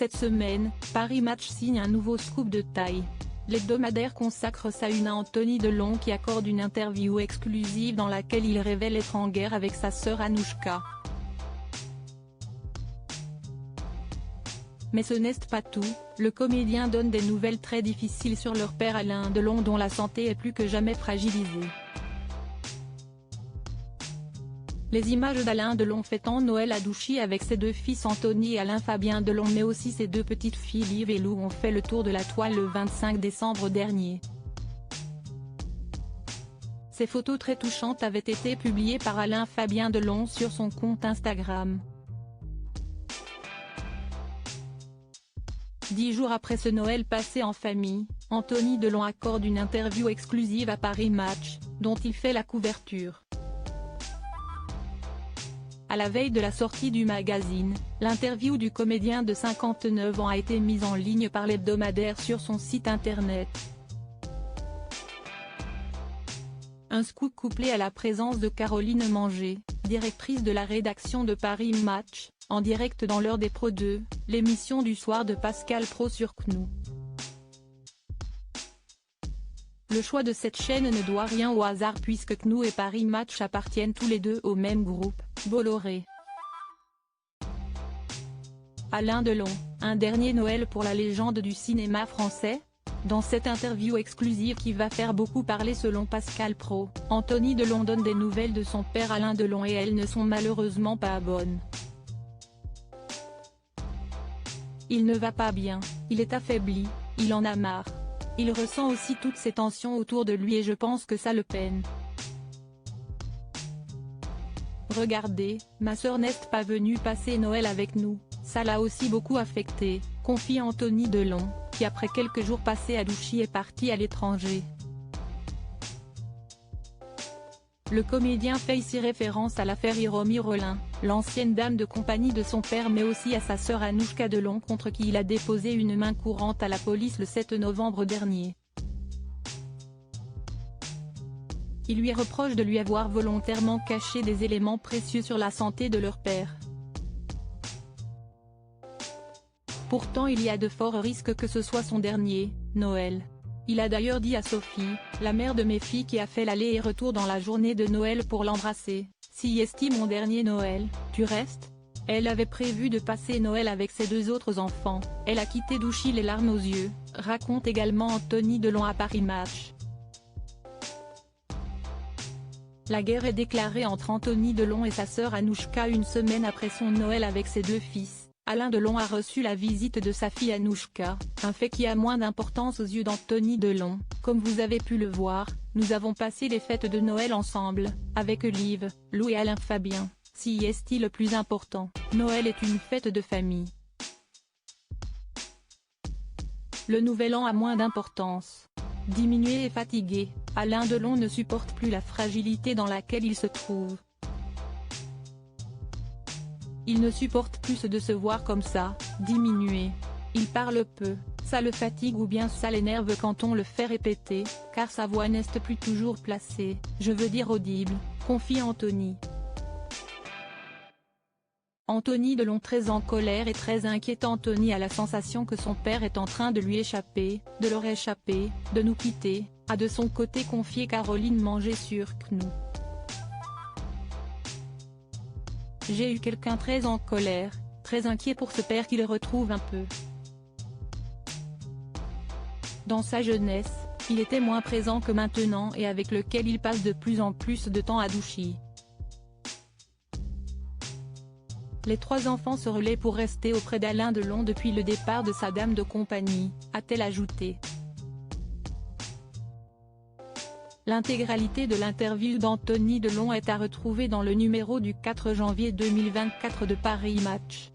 Cette semaine, Paris Match signe un nouveau scoop de taille. L'hebdomadaire consacre sa une à Anthony Delon qui accorde une interview exclusive dans laquelle il révèle être en guerre avec sa sœur Anouchka. Mais ce n'est pas tout, le comédien donne des nouvelles très difficiles sur leur père Alain Delon dont la santé est plus que jamais fragilisée. Les images d'Alain Delon fêtant Noël à Douchy avec ses deux fils Anthony et Alain Fabien Delon mais aussi ses deux petites filles Liv et Lou ont fait le tour de la toile le 25 décembre dernier. Ces photos très touchantes avaient été publiées par Alain Fabien Delon sur son compte Instagram. 10 jours après ce Noël passé en famille, Anthony Delon accorde une interview exclusive à Paris Match, dont il fait la couverture. À la veille de la sortie du magazine, l'interview du comédien de 59 ans a été mise en ligne par l'hebdomadaire sur son site internet. Un scoop couplé à la présence de Caroline Manger, directrice de la rédaction de Paris Match, en direct dans l'heure des Pro 2, l'émission du soir de Pascal Praud sur CNOO. Le choix de cette chaîne ne doit rien au hasard puisque CNOO et Paris Match appartiennent tous les deux au même groupe, Bolloré. Alain Delon, un dernier Noël pour la légende du cinéma français? Dans cette interview exclusive qui va faire beaucoup parler selon Pascal Praud, Anthony Delon donne des nouvelles de son père Alain Delon et elles ne sont malheureusement pas bonnes. Il ne va pas bien, il est affaibli, il en a marre. Il ressent aussi toutes ces tensions autour de lui et je pense que ça le peine. Regardez, ma sœur n'est pas venue passer Noël avec nous, ça l'a aussi beaucoup affecté, confie Anthony Delon, qui après quelques jours passés à Douchy est parti à l'étranger. Le comédien fait ici référence à l'affaire Hiromi Rollin, l'ancienne dame de compagnie de son père mais aussi à sa sœur Anouchka Delon contre qui il a déposé une main courante à la police le 7 novembre dernier. Il lui reproche de lui avoir volontairement caché des éléments précieux sur la santé de leur père. Pourtant il y a de forts risques que ce soit son dernier Noël. Il a d'ailleurs dit à Sophie, la mère de mes filles qui a fait l'aller et retour dans la journée de Noël pour l'embrasser, « Si est mon dernier Noël, tu restes ?» Elle avait prévu de passer Noël avec ses deux autres enfants, elle a quitté Douchy les larmes aux yeux, raconte également Anthony Delon à Paris Match. La guerre est déclarée entre Anthony Delon et sa sœur Anouchka une semaine après son Noël avec ses deux fils. Alain Delon a reçu la visite de sa fille Anouchka, un fait qui a moins d'importance aux yeux d'Anthony Delon. Comme vous avez pu le voir, nous avons passé les fêtes de Noël ensemble, avec Liv, Lou et Alain Fabien. Si est le plus important, Noël est une fête de famille. Le nouvel an a moins d'importance. Diminué et fatigué, Alain Delon ne supporte plus la fragilité dans laquelle il se trouve. Il ne supporte plus de se voir comme ça, diminué. Il parle peu, ça le fatigue ou bien ça l'énerve quand on le fait répéter, car sa voix n'est plus toujours placée, je veux dire audible, confie Anthony. Anthony Delon très en colère et très inquiet. Anthony a la sensation que son père est en train de lui échapper, de leur échapper, de nous quitter, a de son côté confié Caroline Manger sur CNOO. J'ai eu quelqu'un très en colère, très inquiet pour ce père qu'il retrouve un peu. Dans sa jeunesse, il était moins présent que maintenant et avec lequel il passe de plus en plus de temps à Douchy. Les trois enfants se relaient pour rester auprès d'Alain Delon depuis le départ de sa dame de compagnie, a-t-elle ajouté. L'intégralité de l'interview d'Anthony Delon est à retrouver dans le numéro du 4 janvier 2024 de Paris Match.